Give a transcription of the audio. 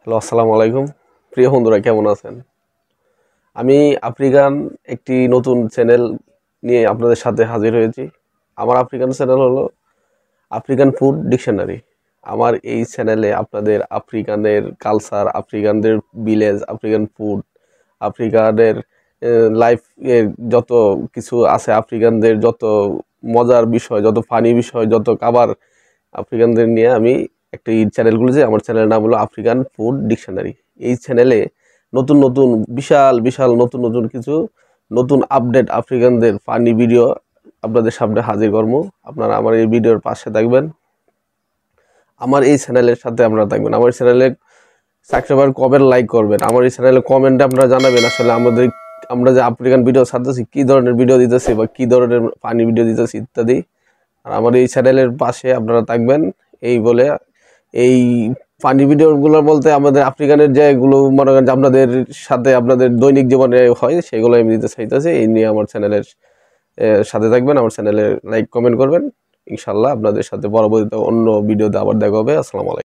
Hello, আসসালামু আলাইকুম। প্রিয় বন্ধুরা কেমন আছেন? আমি আফ্রিকান একটি নতুন চ্যানেল নিয়ে আপনাদের সাথে হাজির হয়েছি। আমার আফ্রিকান চ্যানেল হলো আফ্রিকান ফুড ডিকশনারি। আমার এই চ্যানেলে আপনাদের আফ্রিকানের কালচার, আফ্রিকানদের ভিলেজ, আফ্রিকান ফুড, আফ্রিকানের লাইফ এর যত কিছু আছে, আফ্রিকানদের যত মজার বিষয়, যত ফানি বিষয়, যত খাবার আফ্রিকানদের নিয়ে আমি একটি চ্যানেল খুলেছি। আমার চ্যানেলের নাম হলো আফ্রিকান ফুড ডিকশনারি। এই চ্যানেলে নতুন নতুন বিশাল বিশাল নতুন নতুন কিছু নতুন আপডেট আফ্রিকানদের ফানি ভিডিও আপনাদের সামনে হাজির করবো। আপনারা আমার এই ভিডিওর পাশে থাকবেন, আমার এই চ্যানেলের সাথে আপনারা থাকবেন। আমার চ্যানেলে সাবস্ক্রাইবার করবেন, লাইক করবেন। আমার এই চ্যানেলে কমেন্টে আপনারা জানাবেন আসলে আমরা যে আফ্রিকান ভিডিও ছাড়তেছি কী ধরনের ভিডিও দিতেছি বা কী ধরনের ফানি ভিডিও দিতেছি ইত্যাদি। আর আমার এই চ্যানেলের পাশে আপনারা থাকবেন। এই বলে এই ফানি ভিডিওগুলো বলতে আমাদের আফ্রিকানের যেগুলো মনে করেন যে আপনাদের সাথে আপনাদের দৈনিক জীবনে হয় সেগুলো আমি দিতে চাইতেছি। এই নিয়ে আমার চ্যানেলের সাথে থাকবেন, আমার চ্যানেলে লাইক কমেন্ট করবেন। ইনশাল্লাহ আপনাদের সাথে পরবর্তীতে অন্য ভিডিওতে আবার দেখা হবে। আসসালামু আলাইকুম।